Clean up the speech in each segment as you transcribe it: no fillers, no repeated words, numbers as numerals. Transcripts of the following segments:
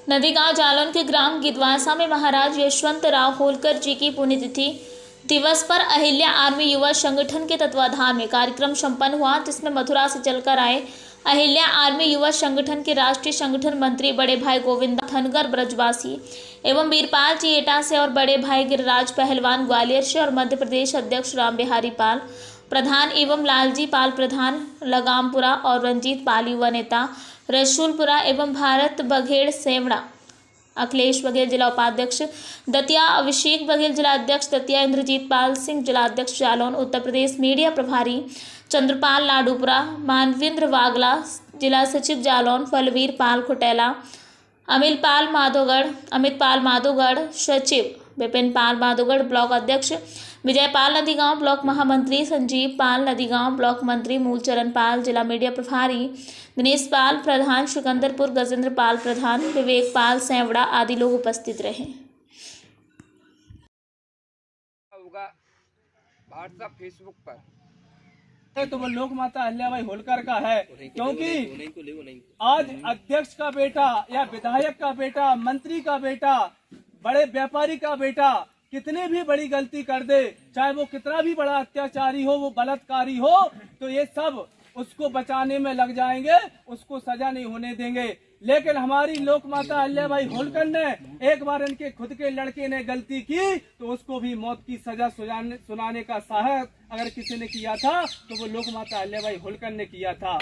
नदीगांव जालौन के ग्राम गिदवासा में महाराज यशवंतराव होलकर जी की पुण्यतिथि दिवस पर अहिल्या आर्मी युवा संगठन के तत्वाधान में कार्यक्रम संपन्न हुआ, जिसमें मथुरा से चलकर आए अहिल्या आर्मी युवा संगठन के राष्ट्रीय संगठन मंत्री बड़े भाई गोविंद थनगर ब्रजवासी एवं वीरपाल जी एटा से और बड़े भाई गिरिराज पहलवान ग्वालियर से और मध्य प्रदेश अध्यक्ष राम बिहारी पाल प्रधान एवं लालजी पाल प्रधान लगामपुरा और रंजीत पाल युवा नेता रसूलपुरा एवं भारत बघेल सेवड़ा, अखिलेश बघेल जिला उपाध्यक्ष दतिया, अभिषेक बघेल जिला अध्यक्ष दतिया, इंद्रजीत पाल सिंह जिला अध्यक्ष जालौन, उत्तर प्रदेश मीडिया प्रभारी चंद्रपाल लाडूपुरा, मानवेंद्र वागला जिला सचिव जालौन, फलवीर पाल खुटेला, अमित पाल माधोगढ़ सचिव, विपिन पाल माधोगढ़ ब्लॉक अध्यक्ष, विजय पाल नदीगांव ब्लॉक महामंत्री, संजीव पाल नदीगांव ब्लॉक मंत्री, मूलचरण पाल जिला मीडिया प्रभारी, दिनेश पाल प्रधान सिकंदरपुर, गजेंद्र पाल प्रधान, विवेक पाल सेवड़ा आदि लोग उपस्थित रहे। व्हाट्सएप फेसबुक पर तो वो लोक माता अहिल्याबाई होलकर का है, क्योंकि आज अध्यक्ष का बेटा या विधायक का बेटा, मंत्री का बेटा, बड़े व्यापारी का बेटा कितने भी बड़ी गलती कर दे, चाहे वो कितना भी बड़ा अत्याचारी हो, वो बलात्कारी हो, तो ये सब उसको बचाने में लग जाएंगे, उसको सजा नहीं होने देंगे। लेकिन हमारी लोक माता अहिल्याबाई होलकर ने एक बार इनके खुद के लड़के ने गलती की तो उसको भी मौत की सजा सुनाने का साहस अगर किसी ने किया था तो वो लोक माता अहिल्याबाई होलकर ने किया था।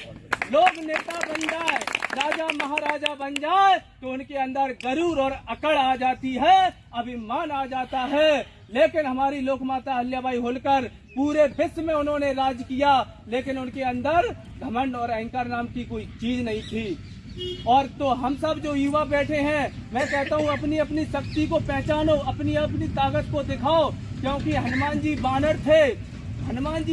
लोग नेता बन जाए, राजा महाराजा बन जाए तो उनके अंदर गरूर और अकड़ आ जाती है, अभिमान आ जाता है। लेकिन हमारी लोक माता अहिल्याबाई होलकर पूरे विश्व में उन्होंने राज किया, लेकिन उनके अंदर घमंड और अहंकार नाम की कोई चीज नहीं थी। और तो हम सब जो युवा बैठे हैं, मैं कहता हूँ अपनी अपनी शक्ति को पहचानो, अपनी अपनी ताकत को दिखाओ, क्योंकि हनुमान जी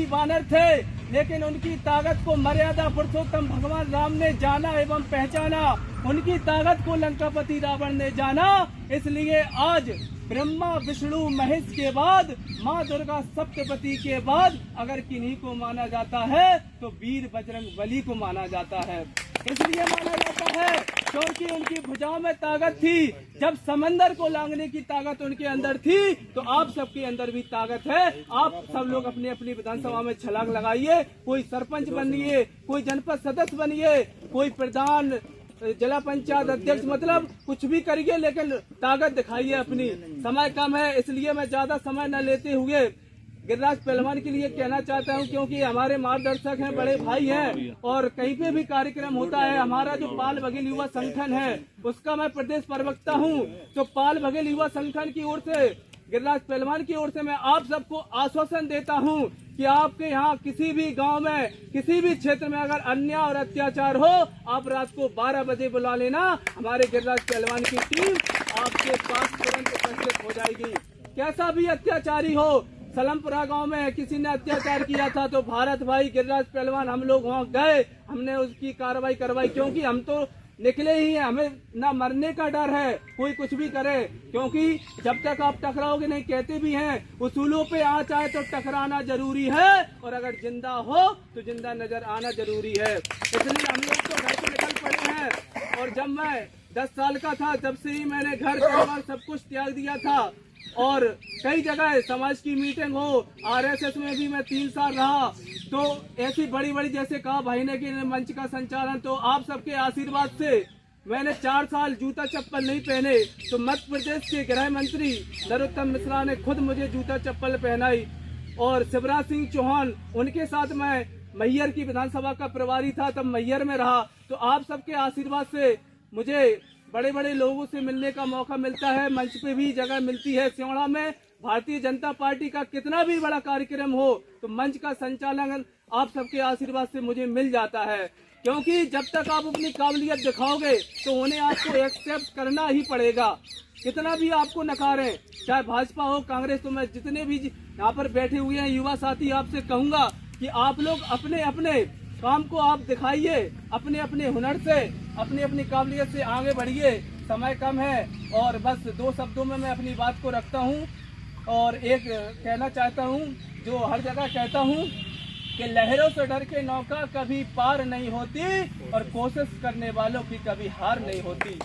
बानर थे, लेकिन उनकी ताकत को मर्यादा पुरुषोत्तम भगवान राम ने जाना एवं पहचाना, उनकी ताकत को लंकापति रावण ने जाना। इसलिए आज ब्रह्मा विष्णु महेश के बाद माँ दुर्गा सप्तपति के बाद अगर किन्हीं को माना जाता है तो वीर बजरंग बली को माना जाता है। इसलिए माना जाता है क्योंकि उनकी भुजाओं में ताकत थी, जब समंदर को लांघने की ताकत उनके अंदर थी तो आप सबके अंदर भी ताकत है। आप सब लोग अपनी अपनी विधानसभा में छलांग लगाइए, कोई सरपंच बनिए, कोई जनपद सदस्य बनिए, कोई प्रधान जिला पंचायत अध्यक्ष, मतलब कुछ भी करिए, लेकिन ताकत दिखाइए अपनी। समय कम है इसलिए मैं ज्यादा समय न लेते हुए गिरिराज पहलवान के लिए कहना चाहता हूं, क्योंकि हमारे मार्गदर्शक हैं, बड़े भाई हैं और कहीं पे भी कार्यक्रम होता है, हमारा जो पाल बघेल युवा संगठन है उसका मैं प्रदेश प्रवक्ता हूं। तो पाल बघेल युवा संगठन की ओर से, गिरिराज पहलवान की ओर से मैं आप सबको आश्वासन देता हूं कि आपके यहाँ किसी भी गांव में, किसी भी क्षेत्र में अगर अन्याय और अत्याचार हो, आप रात को 12 बजे बुला लेना, हमारे गिरिराज पहलवान की टीम आपके पास तुरंत उपस्थित हो जाएगी। कैसा भी अत्याचारी हो, सलमपुरा गांव में किसी ने अत्याचार किया था तो भारत भाई गिरिराज पहलवान हम लोग वहां गए, हमने उसकी कार्रवाई करवाई, क्योंकि हम तो निकले ही हैं, हमें ना मरने का डर है कोई कुछ भी करे, क्योंकि जब तक आप टकराओगे नहीं, कहते भी हैं उसूलों पे आँच आए तो टकराना जरूरी है, और अगर जिंदा हो तो जिंदा नजर आना जरूरी है। इसलिए हम लोग तो घर से निकल पड़े हैं। और जब मैं 10 साल का था तब से ही मैंने घर परिवार सब कुछ त्याग दिया था, और कई जगह समाज की मीटिंग हो, RSS में भी मैं 3 साल रहा, तो ऐसी बड़ी बड़ी, जैसे कहा भाई ने कि मंच का संचालन, तो आप सबके आशीर्वाद से मैंने 4 साल जूता चप्पल नहीं पहने, तो मध्य प्रदेश के गृह मंत्री नरोत्तम मिश्रा ने खुद मुझे जूता चप्पल पहनाई, और शिवराज सिंह चौहान, उनके साथ मैं मैहर की विधानसभा का प्रभारी था, तब मैहर में रहा। तो आप सबके आशीर्वाद से मुझे बड़े बड़े लोगों से मिलने का मौका मिलता है, मंच पे भी जगह मिलती है। सियोड़ा में भारतीय जनता पार्टी का कितना भी बड़ा कार्यक्रम हो तो मंच का संचालन आप सबके आशीर्वाद से मुझे मिल जाता है, क्योंकि जब तक आप अपनी काबिलियत दिखाओगे तो उन्हें आपको एक्सेप्ट करना ही पड़ेगा, कितना भी आपको नकारें, चाहे भाजपा हो, कांग्रेस। तो मैं जितने भी यहाँ पर बैठे हुए हैं युवा साथी, आपसे कहूंगा कि आप लोग अपने अपने काम को आप दिखाइए, अपने अपने हुनर से, अपनी अपनी काबिलियत से आगे बढ़िए। समय कम है और बस 2 शब्दों में मैं अपनी बात को रखता हूँ, और एक कहना चाहता हूँ जो हर जगह कहता हूँ कि लहरों से डर के नौका कभी पार नहीं होती और कोशिश करने वालों की कभी हार नहीं होती।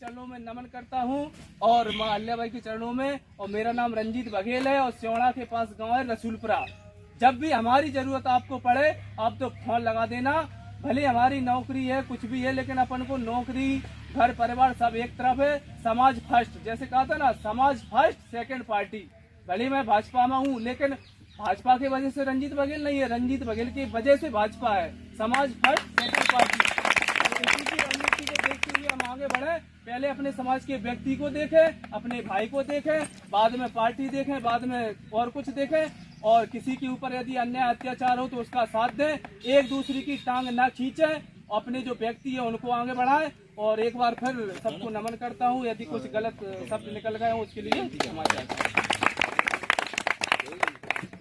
चरणों में नमन करता हूँ और माँ अल्लाबाई के चरणों में। और मेरा नाम रंजीत बघेल है और सियोड़ा के पास गांव है रसूलपुरा। जब भी हमारी जरूरत आपको पड़े आप तो फोन लगा देना। भले हमारी नौकरी है कुछ भी है, लेकिन अपन को नौकरी घर परिवार सब एक तरफ है, समाज फर्स्ट। जैसे कहा था ना, समाज फर्स्ट सेकंड पार्टी। भले मैं भाजपा में हूँ, लेकिन भाजपा की वजह से रंजीत बघेल नहीं है, रंजीत बघेल की वजह से भाजपा है। समाज फर्स्ट सेकंड पार्टी। इसी की रणनीति को देखते हुए हम आगे बढ़े। पहले अपने समाज के व्यक्ति को देखें, अपने भाई को देखें, बाद में पार्टी देखें, बाद में और कुछ देखें। और किसी के ऊपर यदि अन्याय अत्याचार हो तो उसका साथ दें, एक दूसरे की टांग न खींचें, अपने जो व्यक्ति है उनको आगे बढ़ाएं। और एक बार फिर सबको नमन करता हूँ। यदि कुछ गलत शब्द निकल गए हो उसके लिए क्षमा चाहता हूँ।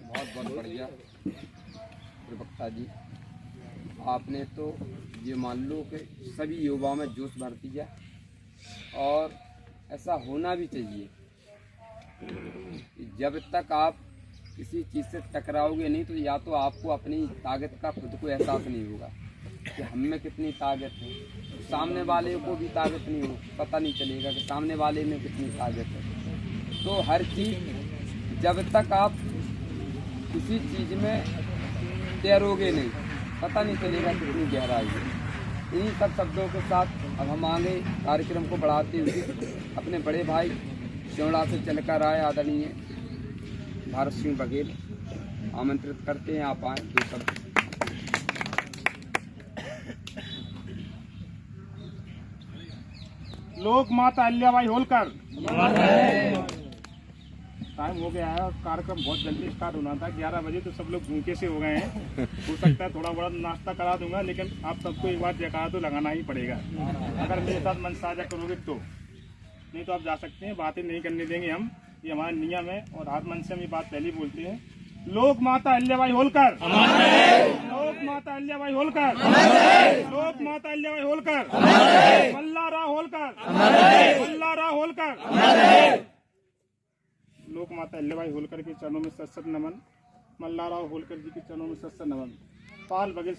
बहुत बहुत बढ़िया प्रवक्ता जी, आपने तो ये मान लो कि सभी युवाओं में जोश भर दिया और ऐसा होना भी चाहिए। जब तक आप किसी चीज़ से टकराओगे नहीं तो या तो आपको अपनी ताकत का खुद को एहसास नहीं होगा कि हम में कितनी ताकत है, सामने वाले को भी ताकत नहीं हो, पता नहीं चलेगा कि सामने वाले में कितनी ताकत है। तो हर चीज़ जब तक आप किसी चीज़ में तैरोगे नहीं, पता नहीं चलेगा कितनी गहराई है। इन्हीं सब शब्दों के साथ अब हम आगे कार्यक्रम को बढ़ाते हुए अपने बड़े भाई सियोड़ा से चलकर आए आदरणीय भारत सिंह बघेल आमंत्रित करते हैं, आप आए दो शब्द। लोक माता अहिल्याबाई होलकर। टाइम हो गया है और कार्यक्रम बहुत जल्दी स्टार्ट होना था, 11 बजे, तो सब लोग भूखे से हो गए हैं। हो सकता है थोड़ा बड़ा नाश्ता करा दूंगा, लेकिन आप सबको एक बार जयकारा तो लगाना ही पड़ेगा अगर मेरे साथ मन साझा करोगे तो। नहीं तो आप जा सकते हैं, बातें नहीं करने देंगे हम, ये हमारा नियम है। और हाथ मन से हम ये बात पहले बोलते हैं, लोक माता अहिल्याबाई होलकर, लोक माता अहिल्याबाई होलकर, लोक माता अहिल्याबाई होलकर, मल्हारराव होलकर, मल्हारराव होलकर। लोक माता अहिल्याबाई होलकर के चरणों में सत सत नमन, मल्हारराव होलकर जी के चरणों में सत सत नमन। पाल बघेल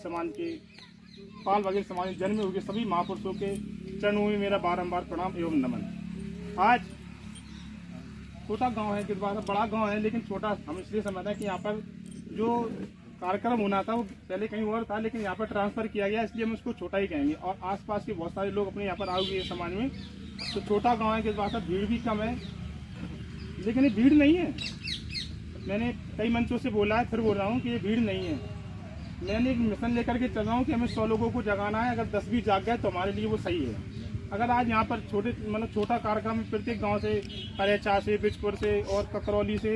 समाज में जन्मे हुए सभी महापुरुषों के चरणों में मेरा बारंबार प्रणाम एवं नमन। आज छोटा गांव है गिद्धवासा, बड़ा गांव है लेकिन छोटा हम इसलिए समझते हैं कि यहाँ पर जो कार्यक्रम होना था वो पहले कहीं और था, लेकिन यहाँ पर ट्रांसफर किया गया, इसलिए हम उसको छोटा ही कहेंगे। और आसपास के बहुत सारे लोग अपने यहाँ पर आए हुए समाज में, तो छोटा गांव है गिद्धवासा, भीड़ भी कम है, लेकिन ये भीड़ नहीं है। मैंने कई मंचों से बोला है, फिर बोल रहा हूँ कि ये भीड़ नहीं है। मैंने एक मिशन लेकर के चल रहा हूँ कि हमें 100 लोगों को जगाना है। अगर 10 भी जाग गए तो हमारे लिए वो सही है। अगर आज यहाँ पर छोटा कार्यक्रम प्रत्येक गांव से, करेचा से, बिजपुर से और ककरौली से,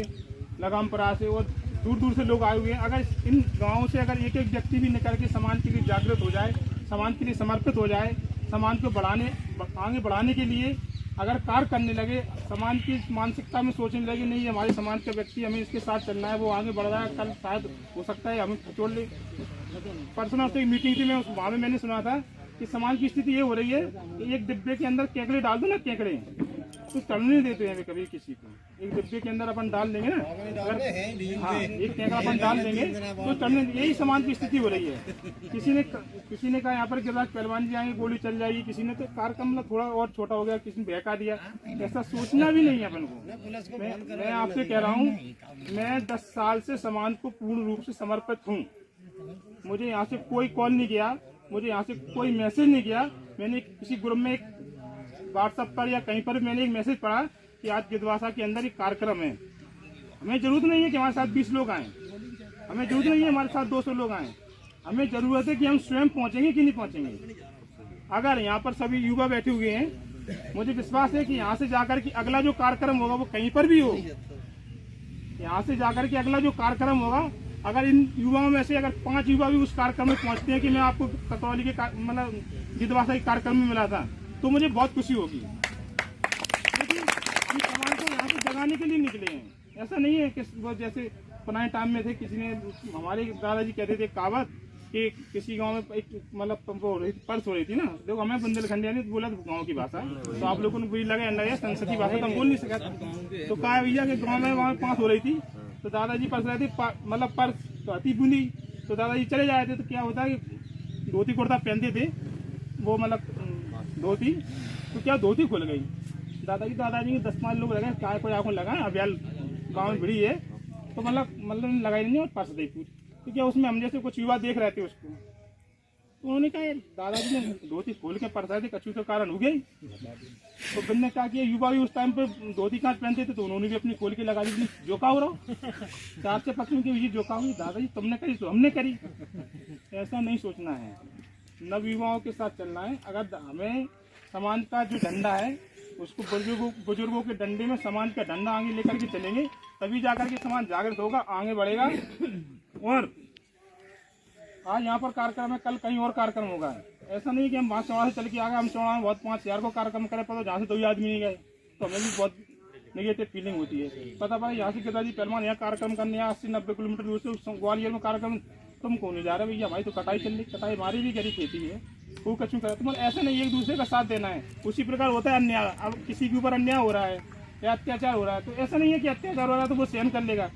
लगामपुरा से और दूर दूर से लोग आए हुए हैं। अगर इन गाँवों से अगर एक एक व्यक्ति भी निकल के समाज के लिए जागृत हो जाए, समाज के लिए समर्पित हो जाए, समाज को आगे बढ़ाने के लिए अगर कार्य करने लगे, समाज की मानसिकता में सोचने लगे, नहीं हमारे समाज का व्यक्ति, हमें इसके साथ चलना है, वो आगे बढ़ रहा है, कल शायद हो सकता है हमें खचोड़ ले। पर्सनल से एक मीटिंग थी, मैं वहाँ में मैंने सुना था कि समाज की स्थिति ये हो रही है कि एक डिब्बे के अंदर केकड़े डाल दो ना, केकड़े तो चढ़ने नहीं देते हैं कभी किसी को। एक डिब्बे के अंदर अपन डाल देंगे ना, अगर हाँ एक केकड़ा अपन डाल देंगे तो चढ़ने, यही समाज की स्थिति हो रही है। किसी ने कहा यहाँ पर गिरिराज पहलवान जी आएंगे, गोली चल जाएगी, किसी ने तो कार्यक्रम थोड़ा और छोटा हो गया, किसी ने बहका दिया। ऐसा सोचना भी नहीं है अपन को। मैं आपसे कह रहा हूँ, मैं 10 साल से समाज को पूर्ण रूप से समर्पित हूँ। मुझे यहाँ से कोई कॉल नहीं किया, मुझे यहाँ से कोई मैसेज नहीं किया। मैंने किसी ग्रुप में व्हाट्सएप पर या कहीं पर मैंने एक मैसेज पढ़ा कि आज गिद्धवासा के अंदर एक कार्यक्रम है। हमें जरूरत नहीं है कि हमारे साथ 20 लोग आए, हमें जरूरत नहीं है हमारे साथ 200 लोग आए, हमें जरूरत है कि हम स्वयं पहुंचेंगे कि नहीं पहुंचेंगे। अगर यहाँ पर सभी युवा बैठे हुए हैं, मुझे विश्वास है कि यहाँ से जाकर के अगला जो कार्यक्रम होगा वो कहीं पर भी हो, यहाँ से जाकर के अगला जो कार्यक्रम होगा, अगर इन युवाओं में से अगर 5 युवा भी उस कार्यक्रम में पहुंचते हैं कि मैं आपको कतरौली के गिद्धवासा के कार्यक्रम में मिला था, तो मुझे बहुत खुशी होगी। लेकिन हम समाज को यहाँ से जगाने के लिए निकले हैं। ऐसा नहीं है कि जैसे पुराने टाइम में थे, किसी ने, हमारे दादाजी कहते थे कहावत कि किसी गांव में एक पर्स हो रही थी ना, देखो हमें बुंदेलखंडी यानी बोला गाँव की भाषा, तो आप लोगों को बुरी लगे, संस्कृति भाषा तो हम बोल नहीं सका। तो कहा भैया कि गाँव में वहाँ पास हो रही थी, तो दादाजी पर्स रहे थे, पर्स तो अति बूंदी, तो दादाजी चले जाए थे। तो क्या होता है कि धोती कुर्ता पहनते थे, वो धोती, तो क्या धोती खुल गई। दादाजी के 10-5 लोग लगे, काय कोई आंखों लगा, अब यार गाँव में भिड़ी है, तो मतलब लगाई नहीं और फंस गई पूरी। तो क्या उसमें हम जैसे कुछ युवा देख रहे थे उसको, तो उन्होंने कहा दादाजी ने धोती खोल के परसाए थे, कछू के कारण हो गई। तो बंद ने क्या किया, युवा भी उस टाइम पे धोती कांच पहनते थे, तो उन्होंने भी अपनी खोल के लगा दी, जोका हो रहा, 4 से पत्नी की जोका हुई, दादाजी तुमने करी तो हमने करी। ऐसा नहीं सोचना है, नव युवाओं के साथ चलना है। अगर हमें समाज का जो डंडा है उसको बुजुर्गों के डंडे में समाज का डंडा आगे लेकर के चलेंगे, तभी जाकर के समाज जागृत होगा, आगे बढ़ेगा। और आज यहाँ पर कार्यक्रम है, कल कहीं और कार्यक्रम होगा। ऐसा नहीं कि हम वहाँ चौड़ा से चल के आ गए, हम चौड़ा में बहुत 5,000 को कार्यक्रम करें, पर जहाँ से 2 आदमी नहीं गए तो हमें भी बहुत नेगेटिव फीलिंग होती है। पता पड़ा यहाँ से पिताजी पहलवान यहाँ कार्यक्रम करने 80-90 किलोमीटर दूर से ग्वालियर में कार्यक्रम, तुम कौन नहीं जा रहे भैया, हमारी तो कटाई चल रही, कटाई हमारी भी करी खेती है, वो कचू करा। तो ऐसा नहीं, एक दूसरे का साथ देना है। उसी प्रकार होता है अन्याय, अब किसी के ऊपर अन्याय हो रहा है या अत्याचार हो रहा है, तो ऐसा नहीं है कि अत्याचार हो रहा है तो वो सहन कर लेगा।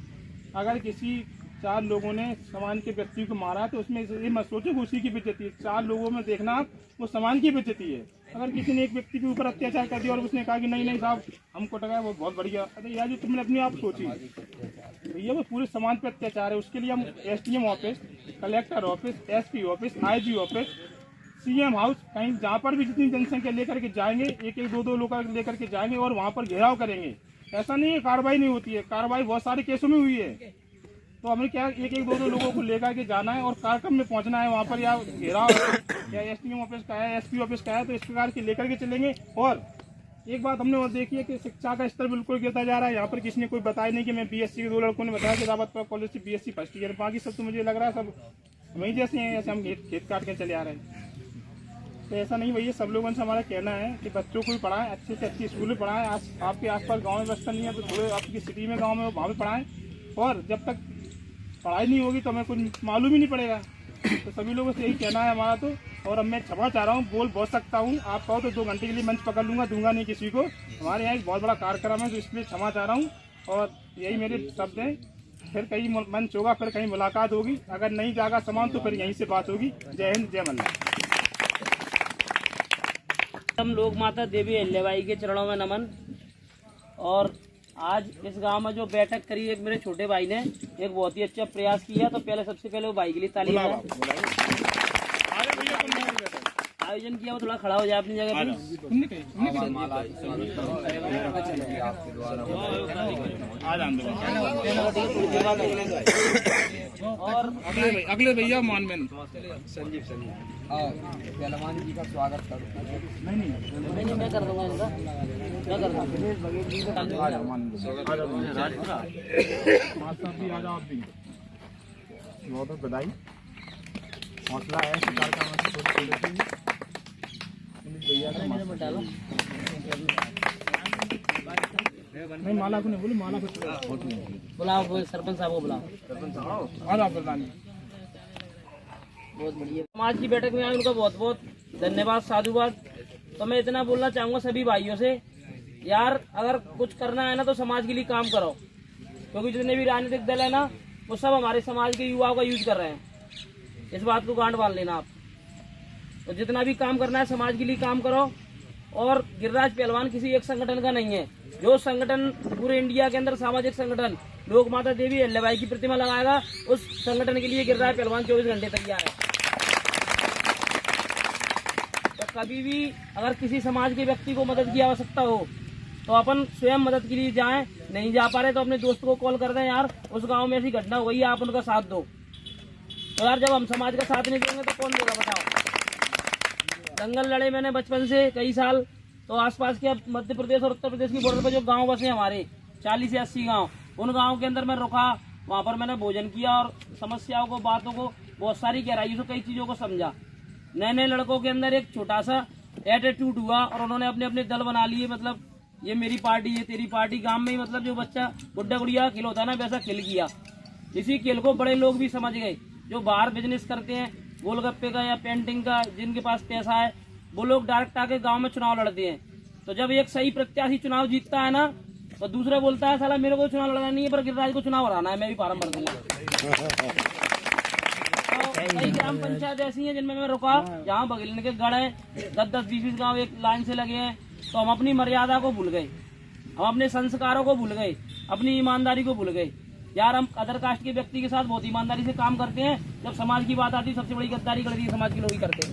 अगर किसी 4 लोगों ने समान के व्यक्ति को मारा तो उसमें ये मत सोचो कि उसी की बेइज्जती है, 4 लोगों में देखना आप वो समान की बेइज्जती है। अगर किसी ने एक व्यक्ति के ऊपर अत्याचार कर दिया और उसने कहा कि नहीं साहब हमको टका, वो बहुत बढ़िया, अरे यार जो तुमने अपने आप सोची भैया, वो पूरे समाज पे अत्याचार है। उसके लिए हम SDM office, collector office, SP office, IG office, CM house, कहीं जहाँ पर भी जितनी जनसंख्या लेकर के जाएंगे, 1-1, 2-2 लोग लेकर के जाएंगे और वहाँ पर घेराव करेंगे। ऐसा नहीं है कार्रवाई नहीं होती है, कार्रवाई बहुत सारे केसों में हुई है। तो हमें क्या 1-1, 2-2 लोगों को लेकर के जाना है और कार्यक्रम में पहुंचना है वहाँ पर, या घेराव या SDM ऑफिस का है, SP ऑफिस का है, तो इस प्रकार के लेकर के चलेंगे। और एक बात हमने और देखी है कि शिक्षा का स्तर बिल्कुल गिरता जा रहा है। यहाँ पर किसी ने कोई बताया नहीं कि मैं BSc के 2 लड़कों ने बताया कि रावतपुर कॉलेज से BSc फर्स्ट ईयर, बाकी सब तो मुझे लग रहा है सब वहीं जैसे हैं, जैसे हम खेत काट के चले आ रहे हैं। तो ऐसा नहीं भैया, सब लोगों से हमारा कहना है कि बच्चों को भी पढ़ाएं, अच्छे से अच्छी स्कूल में पढ़ाएं। आपके आसपास गाँव में बस्तर नहीं है तो थोड़े आपकी सिटी में गाँव में वहाँ पर पढ़ाएं। और जब तक पढ़ाई नहीं होगी तो हमें कुछ मालूम ही नहीं पड़ेगा। तो सभी लोगों से यही कहना है हमारा तो। और अब मैं क्षमा चाह रहा हूँ, बहुत सकता हूँ, आप कहो तो 2 घंटे के लिए मंच पकड़ लूँगा, दूंगा नहीं किसी को। हमारे यहाँ एक बहुत बड़ा कार्यक्रम है तो इसलिए क्षमा चाह रहा हूँ और यही मेरे शब्द हैं। फिर कहीं मंच होगा, फिर कहीं मुलाकात होगी, अगर नहीं जागा सामान तो फिर यहीं से बात होगी। जय हिंद, जय मल्ला। हम लोग माता देवी अहिल्याबाई के चरणों में नमन। और आज इस गांव में जो बैठक करी, एक मेरे छोटे भाई ने एक बहुत ही अच्छा प्रयास किया, तो पहले सबसे पहले वो भाई के लिए ताली बजाएं। आयोजन किया, वो थोड़ा खड़ा हो जाए अपनी जगह पर। और अगले भैया मानवेन संजीव पहलवान जी का स्वागत करो। नहीं मैं कर दूंगा इनका, मैं कर दूंगा। बहुत बधाई, हौसला है सरकार का। नहीं माला को नहीं बोले, माला को बुलाओ, सरपंच साहब को बुलाओ। बहुत बढ़िया। समाज की बैठक में आए उनका बहुत बहुत धन्यवाद, साधुवाद। तो मैं इतना बोलना चाहूँगा सभी भाइयों से, यार अगर कुछ करना है ना तो समाज के लिए काम करो, क्योंकि जितने भी राजनीतिक दल है ना वो सब हमारे समाज के युवाओं का यूज कर रहे हैं। इस बात को गांठ बांध लेना आप। तो जितना भी काम करना है समाज के लिए काम करो। और गिरिराज पहलवान किसी एक संगठन का नहीं है, जो संगठन पूरे इंडिया के अंदर सामाजिक संगठन लोक माता देवी अहिल्याबाई की प्रतिमा लगाएगा, उस संगठन के लिए गिरिराज पहलवान 24 घंटे तैयार है। तो कभी भी अगर किसी समाज के व्यक्ति को मदद की आवश्यकता हो तो अपन स्वयं मदद के लिए जाएं। नहीं जा पा रहे तो अपने दोस्त को कॉल कर दें, यार उस गांव में ऐसी घटना हुई है, आप उनका साथ दो। तो यार जब हम समाज का साथ नहीं देंगे तो कौन देगा बताओ। दंगल लड़े मैंने बचपन से कई साल, तो आसपास के मध्य प्रदेश और उत्तर प्रदेश की बॉर्डर पर जो गांव बसे हमारे 40 से 80 गांव, उन गांव के अंदर मैं रुका, वहां पर मैंने भोजन किया और समस्याओं को, बातों को बहुत सारी गहराइयों से कई चीज़ों को समझा। नए नए लड़कों के अंदर एक छोटा सा एटीट्यूड हुआ और उन्होंने अपने अपने दल बना लिए, मतलब ये मेरी पार्टी, ये तेरी पार्टी। गांव में ही मतलब जो बच्चा गुड्डा गुड़िया खेल होता है ना, वैसा खेल किया। इसी खेल को बड़े लोग भी समझ गए, जो बाहर बिजनेस करते हैं गोलगप्पे का या पेंटिंग का, जिनके पास पैसा है, वो लोग डायरेक्ट आके गांव में चुनाव लड़ते हैं। तो जब एक सही प्रत्याशी चुनाव जीतता है ना, तो दूसरा बोलता है साला मेरे को चुनाव लड़ना नहीं है, पर गिरिराज को चुनाव हराना है, मैं भी फार्म भर दूंगा। तो कई ग्राम पंचायत ऐसी हैं जिनमें मैं रुका, जहाँ बगल के गढ़ हैं, 10-10, 20-20 गाँव एक लाइन से लगे हैं, तो हम अपनी मर्यादा को भूल गए, हम अपने संस्कारों को भूल गए, अपनी ईमानदारी को भूल गए। यार हम अदर कास्ट के व्यक्ति के साथ बहुत ईमानदारी से काम करते हैं, जब समाज की बात आती है सबसे बड़ी गद्दारी कर दी समाज के लोग ही करते हैं।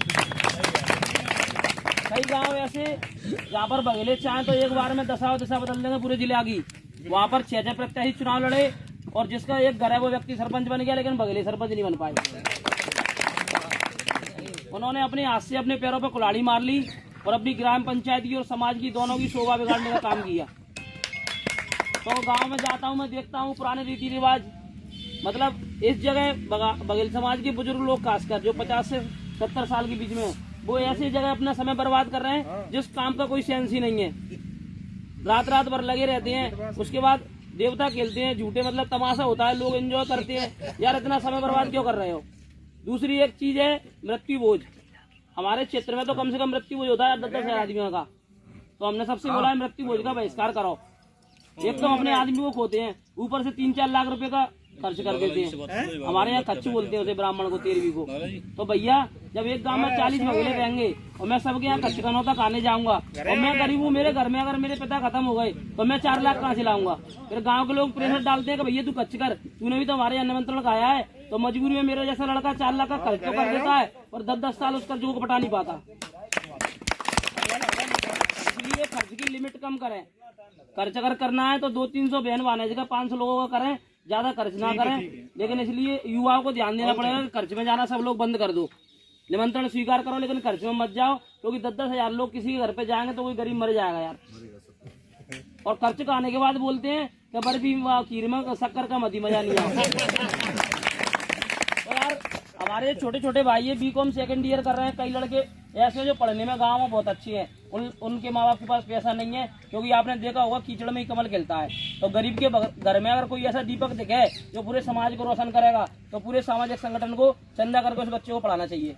कई गांव ऐसे जहाँ पर बघेले चाहे तो एक बार में दशा दिशा बदल देंगे पूरे जिले आगी, वहाँ पर 6 प्रत्याशी चुनाव लड़े और जिसका एक घर है वो व्यक्ति सरपंच बन गया, लेकिन बघेले सरपंच नहीं बन पाए। उन्होंने अपने हाथ से अपने पैरों पर कुल्हाड़ी मार ली और अपनी ग्राम पंचायत की और समाज की दोनों की शोभा बिगाड़ने का काम किया। तो गांव में जाता हूं, मैं देखता हूं पुराने रीति रिवाज, मतलब इस जगह बघेल समाज के बुजुर्ग लोग खासकर जो 50 से 70 साल के बीच में है, वो ऐसी जगह अपना समय बर्बाद कर रहे हैं जिस काम का कोई सेंस ही नहीं है। रात भर लगे रहते हैं, उसके बाद देवता खेलते हैं, झूठे मतलब तमाशा होता है, लोग एंजॉय करते हैं। यार इतना समय बर्बाद क्यों कर रहे हो? दूसरी एक चीज है मृत्यु भोज। हमारे क्षेत्र में तो कम से कम मृत्यु भोज होता है 10-10 आदमियों का, तो हमने सबसे बोला है मृत्यु भोज का बहिष्कार करो। एक तो अपने आदमी को खोते हैं, ऊपर से 3-4 लाख रुपए का खर्च कर देते हैं। हमारे यहाँ खच्चू बोलते हैं उसे, ब्राह्मण को 13वीं को। तो भैया जब एक गांव में 40 बघेले रहेंगे और मैं सबके यहाँ खच्चकनों तक आने जाऊंगा और मैं गरीब हूँ, मेरे घर में अगर मेरे पिता खत्म हो गए तो मैं 4 लाख कहाँ से लाऊंगा? फिर गाँव के लोग प्रेशर डालते हैं कि भैया तू खच्च कर, तूने भी तो हमारे यहाँ निमंत्रण खाया है। तो मजबूरी में मेरा जैसा लड़का 4 लाख का खर्च तो कर देता है और 10-10 साल उसका जो पटा नहीं पाता। इसलिए खर्च की लिमिट कम करें। खर्च अगर करना है तो 200-300 बहन बहाने जगह 500 लोगों का करें, ज्यादा खर्च ना करें। लेकिन इसलिए युवाओं को ध्यान देना पड़ेगा कि खर्च में जाना सब लोग बंद कर दो। निमंत्रण स्वीकार करो लेकिन खर्च में मत जाओ, क्योंकि 10-10 हजार लोग किसी के घर पे जाएंगे तो कोई गरीब मर जाएगा यार। और खर्च का आने के बाद बोलते हैं कि बर्फी खीर में शक्कर का मती मजा नहीं आया। तो यार हमारे छोटे छोटे भाई है, BCom सेकंड ईयर कर रहे हैं, कई लड़के ऐसे जो पढ़ने में गाँव में बहुत अच्छे हैं, उनके माँ बाप के पास पैसा नहीं है, क्योंकि आपने देखा होगा कीचड़ में ही कमल खिलता है। तो गरीब के घर में अगर कोई ऐसा दीपक दिखे जो पूरे समाज को रोशन करेगा तो पूरे सामाजिक संगठन को चंदा करके उस बच्चे को पढ़ाना चाहिए।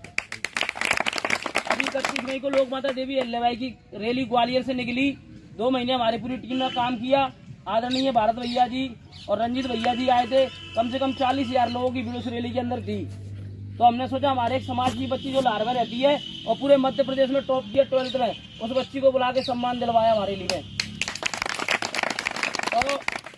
अभी 31 मई को लोक माता देवी अहिल्याबाई की रैली ग्वालियर से निकली। 2 महीने हमारी पूरी टीम ने काम किया। आदरणीय भारत भैया जी और रंजीत भैया जी आए थे। कम से कम 40,000 लोगों की भीड़ उस रैली के अंदर थी। तो हमने सोचा हमारे एक समाज की बच्ची जो लाहौर में रहती है और पूरे मध्य प्रदेश में टॉप किया 12th में, उस बच्ची को बुला के सम्मान दिलवाया हमारे लिए। तो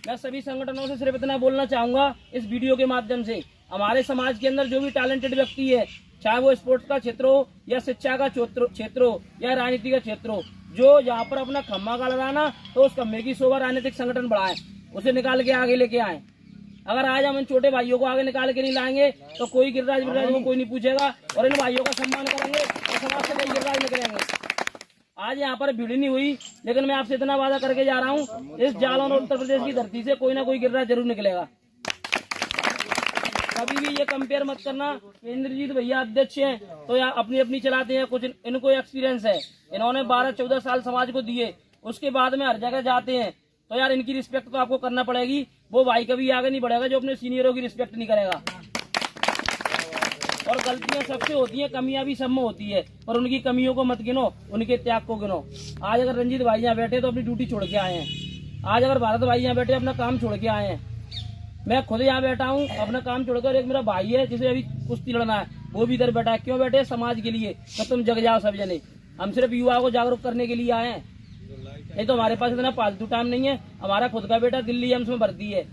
मैं सभी संगठनों से सिर्फ इतना बोलना चाहूंगा इस वीडियो के माध्यम से, हमारे समाज के अंदर जो भी टैलेंटेड व्यक्ति है, चाहे वो स्पोर्ट्स का क्षेत्र हो या शिक्षा का क्षेत्र हो या राजनीति का क्षेत्र हो, जो यहाँ पर अपना खम्मा का लगाना तो उस खम्मे की शोभा राजनीतिक संगठन बढ़ाए, उसे निकाल के आगे लेके आए। अगर आज हम इन छोटे भाइयों को आगे निकाल के नहीं लाएंगे तो कोई गिरिराज को कोई नहीं पूछेगा और इन भाइयों का सम्मान करेंगे और समाज से कई गिरिराज निकलेंगे। आज यहाँ पर भीड़ नहीं हुई, लेकिन मैं आपसे इतना वादा करके जा रहा हूँ, इस जालौन और उत्तर प्रदेश की धरती से कोई ना कोई गिरिराज जरूर निकलेगा। कभी भी ये कंपेयर मत करना। इंद्रजीत भैया अध्यक्ष हैं तो यार अपनी अपनी चलाते हैं, कुछ इनको एक्सपीरियंस है, इन्होंने 12-14 साल समाज को दिए, उसके बाद में हर जगह जाते हैं, तो यार इनकी रिस्पेक्ट तो आपको करना पड़ेगी। वो भाई कभी आगे नहीं बढ़ेगा जो अपने सीनियरों की रिस्पेक्ट नहीं करेगा। और गलतियां सबसे होती हैं, कमियां भी सब में होती है, पर उनकी कमियों को मत गिनो, उनके त्याग को गिनो। आज अगर रंजीत भाई यहाँ बैठे तो अपनी ड्यूटी छोड़ के आए हैं, आज अगर भारत भाई यहाँ बैठे अपना काम छोड़ के आए हैं, मैं खुद यहाँ बैठा हूँ अपना काम छोड़कर। एक मेरा भाई है जिसे अभी कुश्ती लड़ना है, वो भी इधर बैठा है। क्यों बैठे? समाज के लिए, तो तुम जग जाओ सब जने। हम सिर्फ युवा को जागरूक करने के लिए आए हैं, नहीं तो हमारे पास इतना फालतू टाइम नहीं है। हमारा खुद का बेटा दिल्ली एम्स में भर्ती है,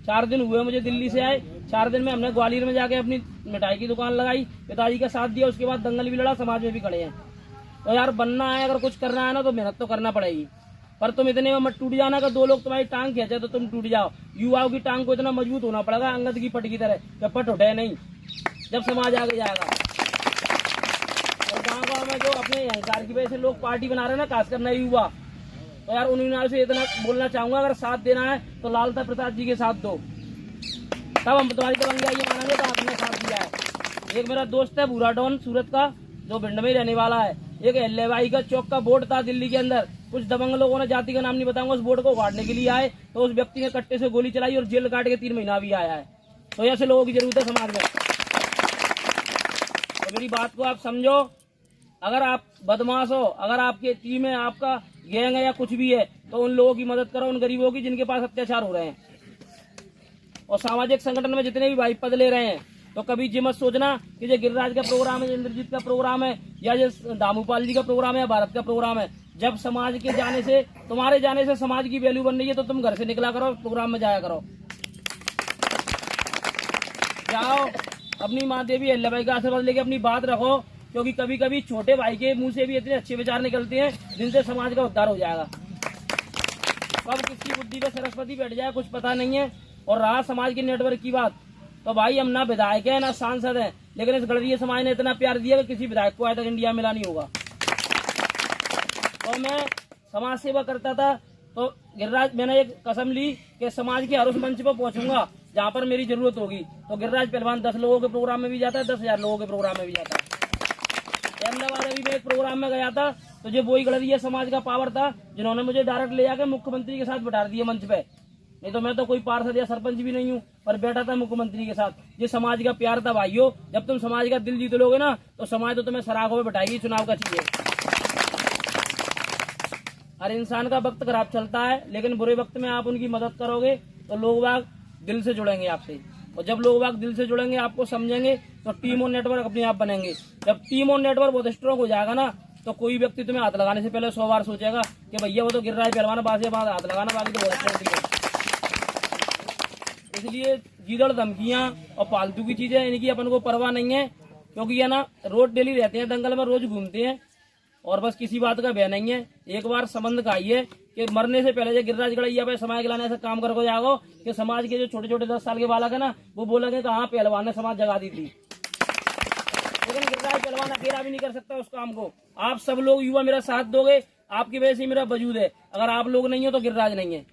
4 दिन हुए मुझे दिल्ली से आए। 4 दिन में हमने ग्वालियर में जाके अपनी मिठाई की दुकान लगाई, पिताजी का साथ दिया, उसके बाद दंगल भी लड़ा, समाज में भी खड़े हैं। तो यार बनना है, अगर कुछ करना है ना तो मेहनत तो करना पड़ेगी, पर तुम इतने में मत टूट जाना का 2 लोग तुम्हारी टांग खींचे तो तुम टूट जाओ। युवाओं की टांग को इतना मजबूत होना पड़ेगा अंगद की पट की तरह, जब पट उठे नहीं, जब समाज आगे जाएगा। और गाँव में जो अपने अहंकार की वजह से लोग पार्टी बना रहे हैं ना, खासकर नए युवा, तो यार उन युवाओं से इतना बोलना चाहूंगा, अगर साथ देना है तो लालता प्रसाद जी के साथ दो, तब हम तुम्हारी तरंगा ये मानेंगे तो आपने साथ दिया है। एक मेरा दोस्त है भूरा डॉन सूरत का, जो भिंड में ही रहने वाला है। एक अहिल्याबाई का चौक का बोर्ड था दिल्ली के अंदर, कुछ दबंग लोगों ने, जाति का नाम नहीं बताऊंगा, उस बोर्ड को उखाड़ने के लिए आए, तो उस व्यक्ति ने कट्टे से गोली चलाई और जेल काट के 3 महीना भी आया है। तो ऐसे लोगों की जरूरत है समाज में। तो मेरी बात को आप समझो, अगर आप बदमाश हो, अगर आपके टीम है, आपका गैंग है या कुछ भी है, तो उन लोगों की मदद करो, उन गरीबों की जिनके पास अत्याचार हो रहे हैं। और सामाजिक संगठन में जितने भी भाई पद ले रहे हैं, तो कभी ये मत सोचना कि ये गिरिराज का प्रोग्राम है, इंद्रजीत का प्रोग्राम है, या ये दामूपाल जी का प्रोग्राम है, या भारत का प्रोग्राम है। जब समाज के जाने से, तुम्हारे जाने से समाज की वैल्यू बन रही है, तो तुम घर से निकला करो, प्रोग्राम में जाया करो। जाओ, अपनी माँ देवी अहिल्याबाई का आशीर्वाद लेके अपनी बात रखो, क्योंकि कभी कभी छोटे भाई के मुंह से भी इतने अच्छे विचार निकलते हैं जिनसे समाज का उद्धार हो जाएगा। कब किसकी बुद्धि पे सरस्वती बैठ जाए कुछ पता नहीं है। और रहा समाज के नेटवर्क की बात, तो भाई हम ना विधायक है ना सांसद है, लेकिन इस गणरीय समाज ने इतना प्यार दिया कि किसी विधायक को आज तक इंडिया मिला नहीं होगा। तो मैं समाज सेवा करता था, तो गिरिराज मैंने एक कसम ली कि समाज के हर उस मंच पर पहुंचूंगा जहां पर मेरी जरूरत होगी। तो गिरिराज पहलवान 10 लोगों के प्रोग्राम में भी जाता है, 10,000 लोगों के प्रोग्राम में भी जाता है। अहमदाबाद अभी मैं एक प्रोग्राम में गया था, तो जो वही गणरीय समाज का पावर था जिन्होंने मुझे डायरेक्ट ले जाकर मुख्यमंत्री के साथ बैठा दिया मंच पे। नहीं तो मैं तो कोई पार्षद या सरपंच भी नहीं हूँ, पर बैठा था मुख्यमंत्री के साथ। ये समाज का प्यार था भाइयों। जब तुम समाज का दिल जीत लोगे ना, तो समाज तो तुम्हें सराखों में बैठाएगी। चुनाव का चाहिए, हर इंसान का वक्त खराब चलता है, लेकिन बुरे वक्त में आप उनकी मदद करोगे तो लोग बाग दिल से जुड़ेंगे आपसे। और जब लोग बाग दिल से जुड़ेंगे, आपको समझेंगे, तो टीम और नेटवर्क अपने आप बनेंगे। जब टीम और नेटवर्क बहुत स्ट्रॉन्ग हो जाएगा ना, तो कोई व्यक्ति तुम्हें हाथ लगाने से पहले 100 बार सोचेगा कि भैया वो तो गिरिराज पहलवान, बासे बात हाथ लगाना, बाकी तो बहुत। इसलिए गीदड़ धमकियां और फालतू की चीजें, इनकी अपन को परवाह नहीं है, क्योंकि ये ना रोज डेली रहते हैं दंगल में, रोज घूमते हैं और बस किसी बात का भय नहीं है। एक बार संबंध का आइए कि मरने से पहले जो गिरिराज गड़ैया पे समाज के लाने ऐसा काम करके जाओ कि समाज के जो छोटे छोटे 10 साल के बालक है ना, वो बोलेंगे कि हाँ पहलवान ने समाज जगा दी थी। लेकिन गिरिराज पहलवान अकेला भी नहीं कर सकता उस काम को। आप सब लोग युवा मेरा साथ दोगे, आपकी वजह से मेरा वजूद है। अगर आप लोग नहीं हो तो गिरिराज नहीं है।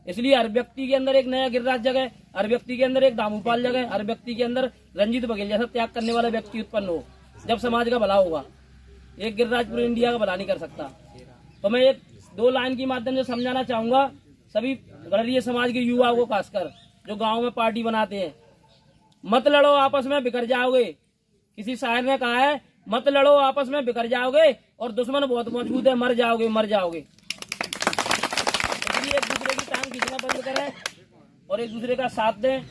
इसलिए हर व्यक्ति के अंदर एक नया गिरिराज जगह, हर व्यक्ति के अंदर एक दामूपाल जगह, हर व्यक्ति के अंदर रंजीत बघेल जैसा त्याग करने वाला व्यक्ति उत्पन्न हो, जब समाज का भला होगा। एक गिरिराज पूरे इंडिया का भला नहीं कर सकता। तो मैं एक 2 लाइन के माध्यम से समझाना चाहूंगा सभी गणरीय समाज के युवाओं को, खासकर जो गांव में पार्टी बनाते हैं, मत लड़ो आपस में बिखर जाओगे। किसी शायर ने कहा है, मत लड़ो आपस में बिखर जाओगे और दुश्मन बहुत मजबूत है, मर जाओगे मर जाओगे। इसलिए एक दूसरे की टांग खींचना बंद करें और एक दूसरे का साथ दें।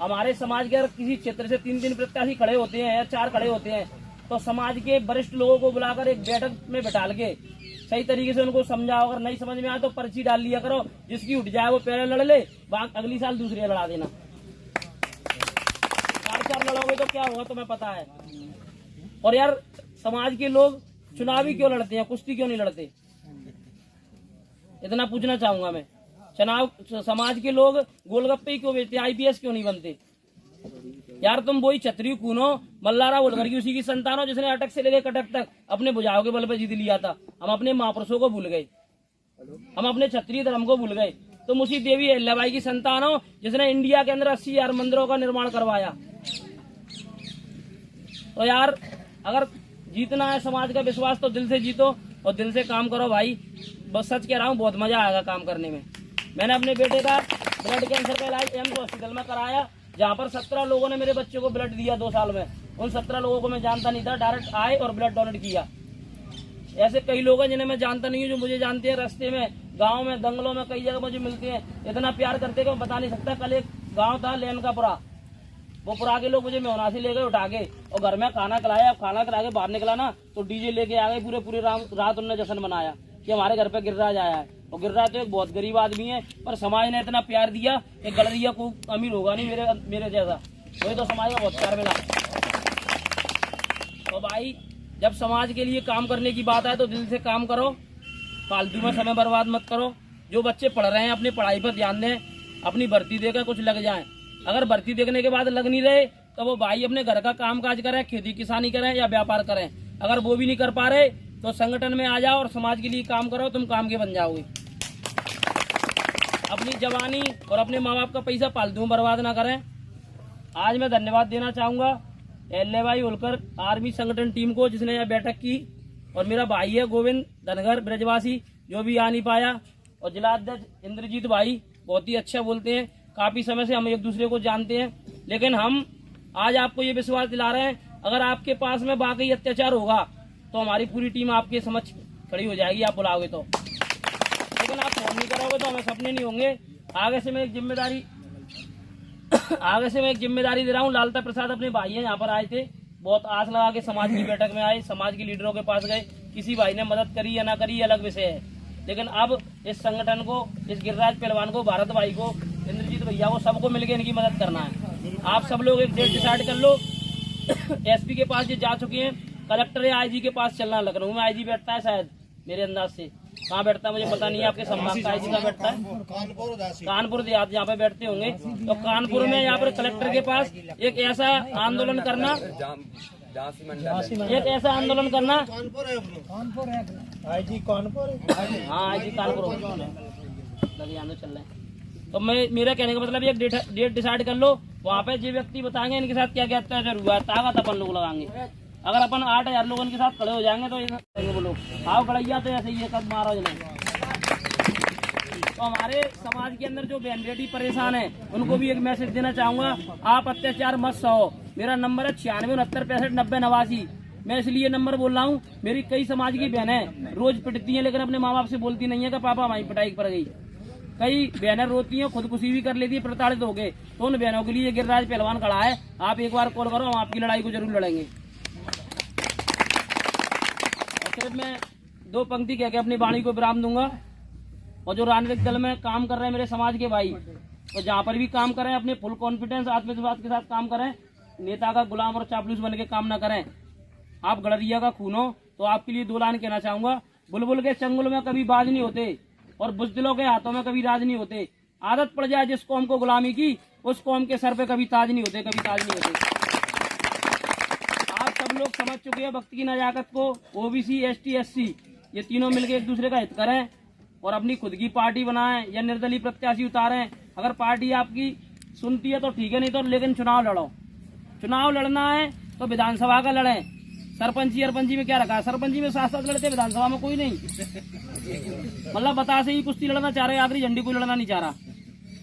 हमारे समाज के अगर किसी क्षेत्र से 3 प्रत्याशी खड़े होते हैं या 4 खड़े होते हैं, तो समाज के वरिष्ठ लोगों को बुलाकर एक बैठक में बैठाल के सही तरीके से उनको समझाओ। अगर नहीं समझ में आए तो पर्ची डाल लिया करो, जिसकी उठ जाए वो पहले लड़ ले, अगली साल दूसरे लड़ा देना। 4 लड़ोगे तो क्या होगा तुम्हें पता है। और यार समाज के लोग चुनावी क्यों लड़ते हैं, कुश्ती क्यों नहीं लड़ते, इतना पूछना चाहूंगा मैं। चुनाव समाज के लोग गोलगप्पे क्यों बेचते, IPS क्यों नहीं बनते। यार तुम वही क्षत्रिय कूनो मल्लारा होलकर की उसी की संतान हो जिसने अटक से लेकर कटक तक अपने भुजाओं के बल पर जीत लिया था। हम अपने महापुरुषों को भूल गए, हम अपने क्षत्रिय धर्म को भूल गए। तुम उसी देवी अहिल्याबाई की संतान हो जिसने इंडिया के अंदर 80,000 मंदिरों का निर्माण करवाया। तो यार अगर जीतना है समाज का विश्वास तो दिल से जीतो और दिल से काम करो भाई। बस सच कह रहा हूँ, बहुत मजा आएगा काम करने में। मैंने अपने बेटे का ब्लड कैंसर का इलाज एम्स हॉस्पिटल में कराया, जहाँ पर 17 लोगों ने मेरे बच्चे को ब्लड दिया 2 साल में। उन 17 लोगों को मैं जानता नहीं था, डायरेक्ट आए और ब्लड डोनेट किया। ऐसे कई लोग हैं जिन्हें मैं जानता नहीं हूँ, जो मुझे जानते हैं, रास्ते में, गांव में, दंगलों में, कई जगह मुझे मिलते हैं। इतना प्यार करते कि मैं बता नहीं सकता। कल एक गांव था लेन का पुरा, वो पुरा के लोग मुझे मेहना से ले गए उठा के और घर में खाना खिलाया। खाना खिला के बाहर निकला ना तो डीजे लेके आ गए, पूरे रात उन्होंने जश्न मनाया कि हमारे घर पे गिरिराज आया है। और गिरिराज तो एक बहुत गरीब आदमी है, पर समाज ने इतना प्यार दिया कि गलरिया को अमीर होगा नहीं मेरे जैसा, वही तो समाज का बहुत प्यार मिला। तो भाई जब समाज के लिए काम करने की बात आए तो दिल से काम करो, फालतू में समय बर्बाद मत करो। जो बच्चे पढ़ रहे हैं अपनी पढ़ाई पर ध्यान दें, अपनी भर्ती देकर कुछ लग जाएं। अगर भर्ती देखने के बाद लग नहीं रहे तो वो भाई अपने घर का काम काज करें, खेती किसानी करें या व्यापार करें। अगर वो भी नहीं कर पा रहे तो संगठन में आ जाओ और समाज के लिए काम करो, तुम काम के बन जाओगे। अपनी जवानी और अपने माँ बाप का पैसा फालतू में बर्बाद ना करें। आज मैं धन्यवाद देना चाहूँगा अहिल्याबाई होलकर आर्मी संगठन टीम को, जिसने यह बैठक की, और मेरा भाई है गोविंद धनगर ब्रजवासी जो भी आ नहीं पाया, और जिला अध्यक्ष इंद्रजीत भाई बहुत ही अच्छा बोलते हैं। काफ़ी समय से हम एक दूसरे को जानते हैं, लेकिन हम आज आपको ये विश्वास दिला रहे हैं, अगर आपके पास में वाकई अत्याचार होगा तो हमारी पूरी टीम आपके समक्ष खड़ी हो जाएगी, आप बुलाओगे तो। लेकिन आप फोन नहीं करोगे तो हमें सपने नहीं होंगे। आगे से मैं एक जिम्मेदारी आगे से मैं एक जिम्मेदारी दे रहा हूँ। लालता प्रसाद अपने भाई हैं, यहाँ पर आए थे, बहुत आस लगा के समाज की बैठक में आए, समाज के लीडरों के पास गए, किसी भाई ने मदद करी या ना करी ये अलग विषय है, लेकिन अब इस संगठन को, इस गिरिराज पहलवान को, भारत भाई को, इंद्रजीत भैया को, सबको मिलकर इनकी मदद करना है। आप सब लोग एक डेट डिसाइड कर लो। एसपी के पास ये जा चुके हैं, कलेक्टर या आईजी के पास चलना। लखनऊ में आईजी बैठता है शायद, मेरे अंदाज से। कहाँ बैठता है मुझे पता नहीं है, आपके संभाग का आईजी कहाँ बैठता है? कानपुर देहात, यहाँ पे बैठते होंगे। तो कानपुर में यहाँ पर कलेक्टर के पास एक ऐसा आंदोलन करना, एक ऐसा आंदोलन करना। आईजी कानपुर, हाँ आईजी कानपुर चल रहे हैं। तो मेरा कहने का मतलब एक डेट डिसाइड कर लो, वहाँ पे जो व्यक्ति बताएंगे इनके साथ क्या क्या अत्याचार हुआ है, ताकत अपन लोग लगाएंगे। अगर अपन 8000 लोगों के साथ खड़े हो जाएंगे तो वो लोग आओ खड़ैया तो ऐसे ही कद महाराज ने। तो हमारे समाज के अंदर जो बहन बेटी परेशान है उनको भी एक मैसेज देना चाहूंगा, आप अत्याचार मत सहो। मेरा नंबर है 9669659089। मैं इसलिए नंबर बोल रहा हूँ, मेरी कई समाज की बहनें रोज पिटती हैं, लेकिन अपने माँ बाप से बोलती नहीं है कि पापा हमारी पिटाई पड़ गई। कई बहनें रोती हैं, खुदकुशी भी कर लेती है, प्रताड़ित हो गए। तो उन बहनों के लिए गिरिराज पहलवान खड़ा है, आप एक बार कॉल करो, हम आपकी लड़ाई को जरूर लड़ेंगे। और सिर्फ मैं 2 पंक्ति कह के अपनी वाणी को विराम दूंगा। और जो राजनीतिक दल में काम कर रहे हैं मेरे समाज के भाई, तो जहाँ पर भी काम करें अपने फुल कॉन्फिडेंस, आत्मविश्वास के साथ काम करें। नेता का गुलाम और चापलूस बन के काम ना करें। आप गड़रिया का खून हो, तो आपके लिए 2 लाइन कहना चाहूंगा। बुलबुल के चंगुल में कभी बाज नहीं होते और बुज़दिलों के हाथों में कभी राज नहीं होते। आदत पड़ जाए जिस कौम को गुलामी की, उस कौम के सर पे कभी ताज नहीं होते, कभी ताज नहीं होते। आप सब लोग समझ चुके हैं वक्त की नजाकत को। ओबीसी, एसटी, एससी ये तीनों मिलकर एक दूसरे का हित करें और अपनी खुद की पार्टी बनाएं या निर्दलीय प्रत्याशी उतारें। अगर पार्टी आपकी सुनती है तो ठीक है, नहीं तो लेकिन चुनाव लड़ो। चुनाव लड़ना है तो विधानसभा का लड़ें। सरपंची अरपंची में क्या रखा है? सरपंची में 7-7 लड़ते, विधानसभा में कोई नहीं। मतलब बता से ही कुश्ती लड़ना चाह रहे, आखिरी झंडी को लड़ना नहीं चाह रहा।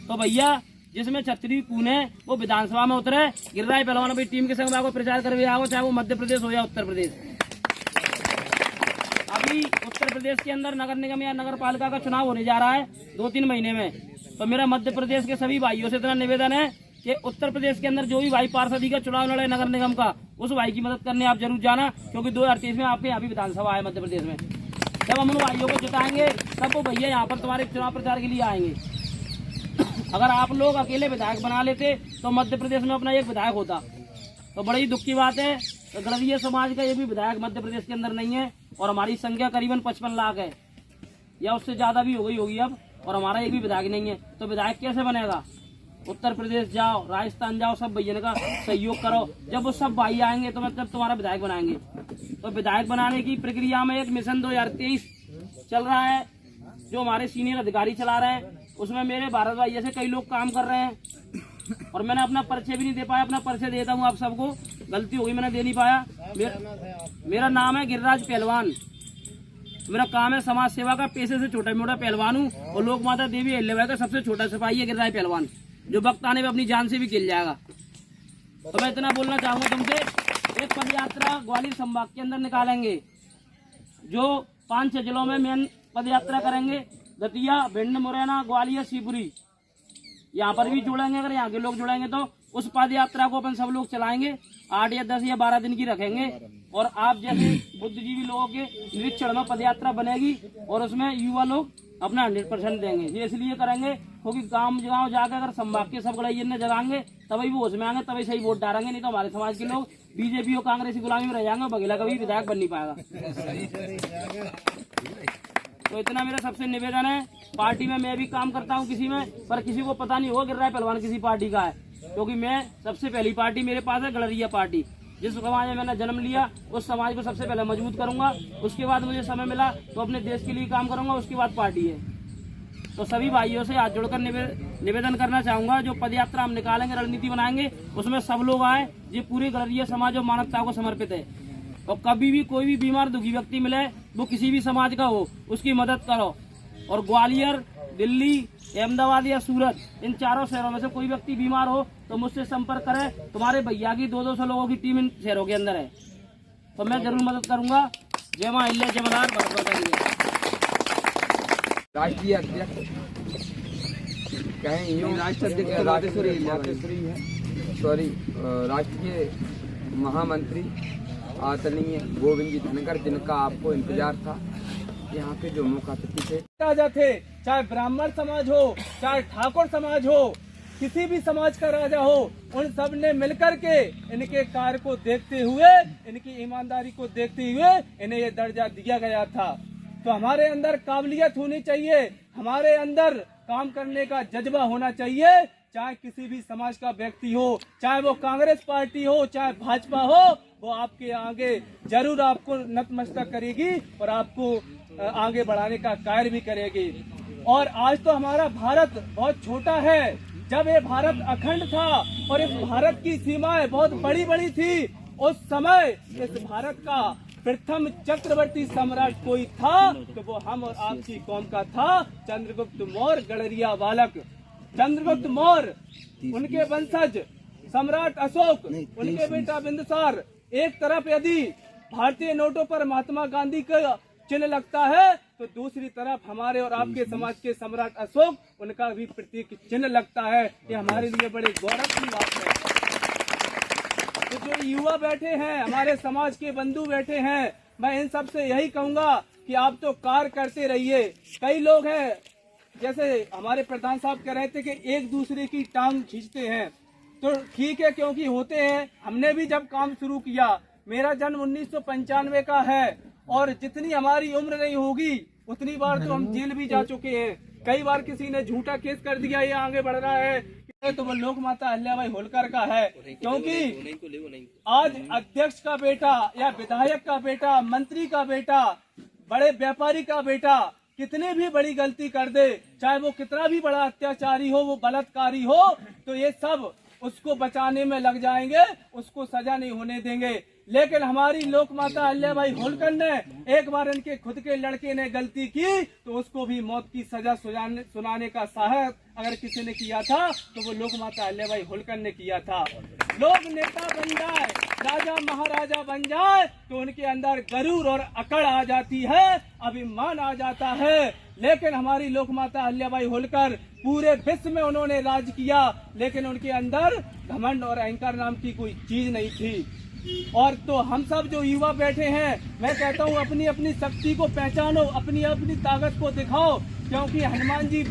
तो भैया जिसमें छतरी खून है वो विधानसभा में उतरे, गिरिराज पहलवान अपनी टीम के संग में प्रचार करके आओ, चाहे वो मध्य प्रदेश हो या उत्तर प्रदेश। अभी उत्तर प्रदेश के अंदर नगर निगम या नगर पालिका का चुनाव होने जा रहा है 2-3 महीने में। तो मेरा मध्य प्रदेश के सभी भाइयों से इतना निवेदन है कि उत्तर प्रदेश के अंदर जो भी भाई पार्षदी का चुनाव लड़े नगर निगम का, उस भाई की मदद करने आप जरूर जाना, क्योंकि 2023 में आपके यहाँ भी विधानसभा है मध्य प्रदेश में। जब हम उन भाइयों को जिताएंगे तब वो भैया यहाँ पर तुम्हारे चुनाव प्रचार के लिए आएंगे। अगर आप लोग अकेले विधायक बना लेते तो मध्य प्रदेश में अपना एक विधायक होता। तो बड़ी दुख की बात है, तो गड़रिया समाज का ये भी विधायक मध्य प्रदेश के अंदर नहीं है और हमारी संख्या करीबन 55 लाख है या उससे ज्यादा भी हो गई होगी अब, और हमारा एक भी विधायक नहीं है। तो विधायक कैसे बनेगा? उत्तर प्रदेश जाओ, राजस्थान जाओ, सब भैया का सहयोग करो। जब वो सब भाई आएंगे तो मतलब तुम्हारा विधायक बनाएंगे। तो विधायक बनाने की प्रक्रिया में एक मिशन 2023 चल रहा है जो हमारे सीनियर अधिकारी चला रहे हैं। उसमें मेरे भारत भाई जैसे कई लोग काम कर रहे हैं और मैंने अपना परिचय भी नहीं दे पाया। अपना परिचय देता हूँ आप सबको, गलती हो गई मैंने दे नहीं पाया। मेरा नाम है गिरिराज पहलवान। मेरा काम है समाज सेवा का, पेशे से छोटा मोटा पहलवान हूँ और लोक माता देवी अहिल्याबाई का सबसे छोटा सिपाही है गिरिराज पहलवान, जो वक्त आने में अपनी जान से भी खेल जाएगा। तो मैं इतना बोलना चाहूंगा तुमसे, एक पद यात्रा ग्वालियर संभाग के अंदर निकालेंगे जो 5-6 जिलों में मेन पद यात्रा करेंगे। दतिया, भिंड, मुरैना, ग्वालियर, शिवपुरी, यहाँ पर भी जुड़ेंगे। अगर यहाँ के लोग जुड़ेंगे तो उस पद यात्रा को अपन सब लोग चलाएंगे। 8 या 10 या 12 दिन की रखेंगे और आप जैसे बुद्धिजीवी लोगों के निरीक्षण में पद यात्रा बनेगी और उसमें युवा लोग अपना 100% देंगे। ये इसलिए करेंगे क्योंकि गांव जाकर अगर संभाग के सब गड़ैया ने जगाएंगे तभी वो उसमें आएंगे, तभी सही वोट डालेंगे। नहीं तो हमारे समाज के लोग बीजेपी और कांग्रेस की गुलामी में रह जाएंगे, बघेला कभी विधायक बन नहीं पाएगा। तो इतना मेरा सबसे निवेदन है। पार्टी में मैं भी काम करता हूँ किसी में, पर किसी को पता नहीं होगा गिरिराज पहलवान किसी पार्टी का है, क्योंकि मैं सबसे पहली पार्टी मेरे पास है गड़रिया पार्टी। जिस समाज में मैंने जन्म लिया उस समाज को सबसे पहले मजबूत करूंगा, उसके बाद मुझे समय मिला तो अपने देश के लिए काम करूंगा, उसके बाद पार्टी है। तो सभी भाइयों से हाथ जोड़कर निवेदन करना चाहूंगा, जो पदयात्रा हम निकालेंगे, रणनीति बनाएंगे, उसमें सब लोग आए। ये पूरे गड़रिया समाज और मानवता को समर्पित है। और कभी भी कोई भी बीमार दुखी व्यक्ति मिले, वो किसी भी समाज का हो, उसकी मदद करो। और ग्वालियर, दिल्ली, अहमदाबाद या सूरत, इन 4 शहरों में से कोई व्यक्ति बीमार हो तो मुझसे संपर्क करें। तुम्हारे भैया की 200 लोगों की टीम इन शहरों के अंदर है, तो मैं जरूर मदद करूंगा। जय मां अहिल्या, जय मदार, राष्ट्रीय अध्यक्ष कहें यूँ मातेश्वरी है, सॉरी, राष्ट्र के महामंत्री आदरणीय गोविंद जी धनगर, जिनका आपको इंतजार था, यहाँ के जो मुख्य अतिथि थे। राजा थे, चाहे ब्राह्मण समाज हो, चाहे ठाकुर समाज हो, किसी भी समाज का राजा हो, उन सब ने मिलकर के इनके कार्य को देखते हुए, इनकी ईमानदारी को देखते हुए इन्हें ये दर्जा दिया गया था। तो हमारे अंदर काबिलियत होनी चाहिए, हमारे अंदर काम करने का जज्बा होना चाहिए। चाहे किसी भी समाज का व्यक्ति हो, चाहे वो कांग्रेस पार्टी हो, चाहे भाजपा हो, वो आपके आगे जरूर आपको नतमस्तक करेगी और आपको आगे बढ़ाने का कार्य भी करेगी। और आज तो हमारा भारत बहुत छोटा है। जब ये भारत अखंड था और इस भारत की सीमाएं बहुत बड़ी बड़ी थी, उस समय इस भारत का प्रथम चक्रवर्ती सम्राट कोई था तो वो हम और आपकी कौम का था, चंद्रगुप्त मौर्य गडरिया बालक। चंद्रगुप्त मौर्य, उनके वंशज सम्राट अशोक, उनके बेटा बिंदुसार। एक तरफ यदि भारतीय नोटों पर महात्मा गांधी का चिन्ह लगता है तो दूसरी तरफ हमारे और आपके समाज के सम्राट अशोक, उनका भी प्रतीक चिन्ह लगता है। ये हमारे लिए बड़े गौरव की बात है। तो जो युवा बैठे हैं, हमारे समाज के बंधु बैठे हैं, मैं इन सब से यही कहूंगा कि आप तो कार्य करते रहिए। कई लोग हैं, जैसे हमारे प्रधान साहब कह रहे थे कि एक दूसरे की टांग खींचते हैं, तो ठीक है, क्योंकि होते हैं। हमने भी जब काम शुरू किया, मेरा जन्म 1995 का है और जितनी हमारी उम्र नहीं होगी उतनी बार तो हम जेल भी जा चुके हैं। कई बार किसी ने झूठा केस कर दिया, ये आगे बढ़ रहा है, तो वो लोक माता अहिल्याबाई होलकर का है। क्योंकि आज अध्यक्ष का बेटा या विधायक का बेटा, मंत्री का बेटा, बड़े व्यापारी का बेटा कितनी भी बड़ी गलती कर दे, चाहे वो कितना भी बड़ा अत्याचारी हो, वो बलात्कारी हो, तो ये सब उसको बचाने में लग जाएंगे, उसको सजा नहीं होने देंगे। लेकिन हमारी लोक माता अहिल्याबाई होलकर ने एक बार इनके खुद के लड़के ने गलती की तो उसको भी मौत की सजा सुनाने का साहस अगर किसी ने किया था तो वो लोक माता अहिल्याबाई होलकर ने किया था। लोग नेता बन जाए, राजा महाराजा बन जाए तो उनके अंदर गरूर और अकड़ आ जाती है, अभिमान आ जाता है। लेकिन हमारी लोक माता अहिल्याबाई होलकर पूरे विश्व में उन्होंने राज किया, लेकिन उनके अंदर घमंड और अहंकार नाम की कोई चीज नहीं थी। और तो हम सब जो युवा बैठे हैं, मैं कहता हूँ अपनी अपनी शक्ति को पहचानो, अपनी अपनी ताकत को दिखाओ। क्योंकि हनुमान जी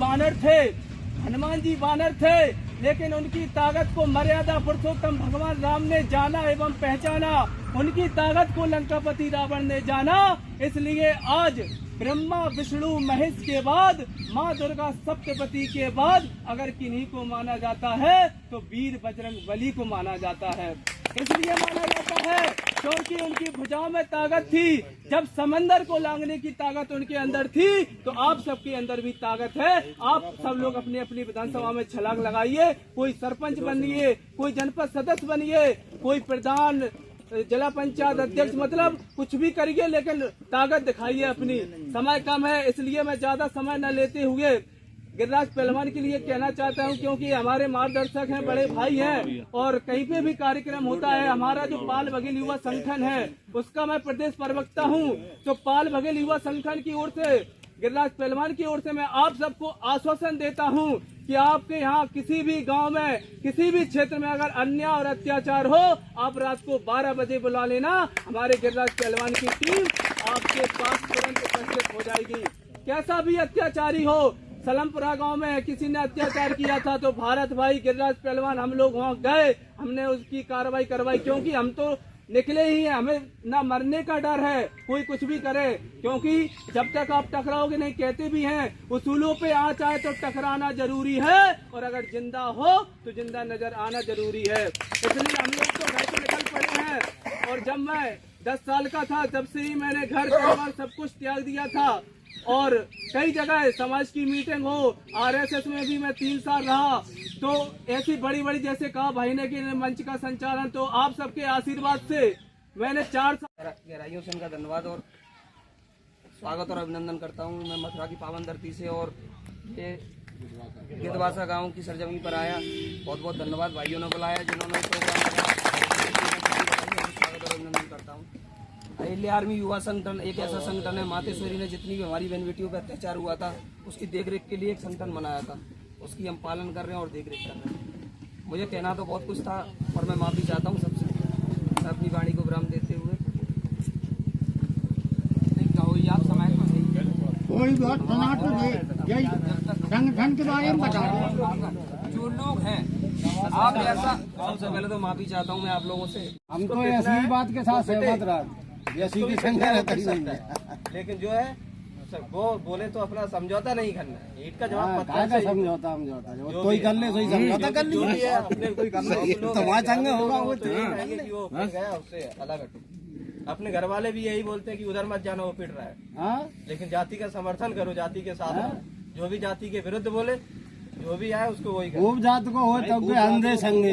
बानर थे, लेकिन उनकी ताकत को मर्यादा पुरुषोत्तम भगवान राम ने जाना एवं पहचाना। उनकी ताकत को लंकापति रावण ने जाना। इसलिए आज ब्रह्मा विष्णु महेश के बाद, माँ दुर्गा सप्तपति के बाद अगर किन्हीं को माना जाता है तो वीर बजरंग बली को माना जाता है। इसलिए माना जाता है क्योंकि उनकी भुजाओं में ताकत थी। जब समंदर को लांघने की ताकत उनके अंदर थी तो आप सबके अंदर भी ताकत है। आप सब लोग अपनी अपनी विधानसभा में छलांग लगाइए, कोई सरपंच बनिए, कोई जनपद सदस्य बनिए, कोई प्रधान, जिला पंचायत अध्यक्ष, मतलब कुछ भी करिए, लेकिन ताकत दिखाइए अपनी। समय कम है, इसलिए मैं ज्यादा समय न लेते हुए गिरिराज पहलवान के लिए कहना चाहता हूं, क्योंकि हमारे मार्गदर्शक हैं, बड़े भाई हैं और कहीं पे भी कार्यक्रम होता है। हमारा जो पाल बघेल युवा संगठन है उसका मैं प्रदेश प्रवक्ता हूं, तो पाल बघेल युवा संगठन की ओर से, गिरिराज पहलवान की ओर से मैं आप सबको आश्वासन देता हूं कि आपके यहाँ किसी भी गांव में, किसी भी क्षेत्र में अगर अन्याय और अत्याचार हो, आप रात को 12 बजे बुला लेना, हमारे गिरिराज पहलवान की टीम आपके पास तुरंत उपस्थित हो जाएगी। कैसा भी अत्याचारी हो, सलमपुरा गांव में किसी ने अत्याचार किया था तो भारत भाई गिरिराज पहलवान हम लोग वहां गए, हमने उसकी कार्रवाई करवाई। क्योंकि हम तो निकले ही हैं, हमें ना मरने का डर है, कोई कुछ भी करे। क्योंकि जब तक आप टकराओगे नहीं, कहते भी हैं उसूलों पे आँच आए तो टकराना जरूरी है, और अगर जिंदा हो तो जिंदा नजर आना जरूरी है। इसलिए हम लोग तो घर से निकल पड़े हैं। और जब मैं 10 साल का था तब से ही मैंने घर परिवार सब कुछ त्याग दिया था। और कई जगह समाज की मीटिंग हो, RSS में भी मैं 3 साल रहा। तो ऐसी बड़ी बड़ी, जैसे कहा भाई ने कि मंच का संचालन, तो आप सबके आशीर्वाद से मैंने 4 साल। गहराइयों से उनका धन्यवाद और स्वागत और अभिनंदन करता हूँ मैं मथुरा की पावन धरती से। और ये गिद्धवासा गांव की सरजमी पर आया, बहुत बहुत धन्यवाद भाइयों ने बुलाया जिन्होंने प्रोग्राम स्वागत और अभिनंदन करता हूँ। अहिल्या आर्मी युवा संगठन एक ऐसा संगठन है, मातेश्वरी ने जितनी भी हमारी बहन बेटियों पर अत्याचार हुआ था उसकी देखरेख के लिए एक संगठन बनाया था। उसकी हम पालन कर रहे हैं और देख रेख कर रहे हैं। मुझे कहना तो बहुत कुछ था और मैं माफ़ी चाहता हूँ सबसे अपनी वाणी को विराम देते हुए। नहीं कहो ये आप समाज में कोई बात संगठन के बारे में बता दो। जो लोग हैं आप ऐसा, सबसे पहले तो माफ़ी चाहता हूँ मैं आप लोगों से। हम तो ऐसी बात के साथ सहमत रहा, ऐसी की संख्या रहती नहीं है। लेकिन जो है वो बोले तो अपना समझौता नहीं करना, ईंट का जवाब काय का समझौता जो कोई कर ले सोई समझौता कर जो भी लीजिए। है अपने कोई करना तो वहाँ संग होगा वो तो यही कहेंगे कि वो फिर गया उससे अलग हटो। अपने घर वाले भी यही बोलते हैं कि उधर मत जाना, वो पिट रहा है। हाँ लेकिन जाति का समर्थन करो, जाति के साथ रहो। जो भी जाति के विरुद्ध बोले, जो भी आए उसको वही करो। खूब जात को हो तब के अंधे संगे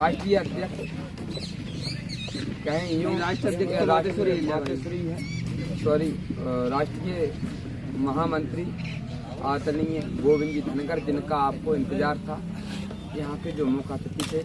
राष्ट्रीय अध्यक्ष कहें यूँ राष्ट्रीय है, सॉरी, राष्ट्र के महामंत्री आदरणीय गोविंद जी धनगर, जिनका आपको इंतजार था, यहाँ के जो मुख्य अतिथि थे।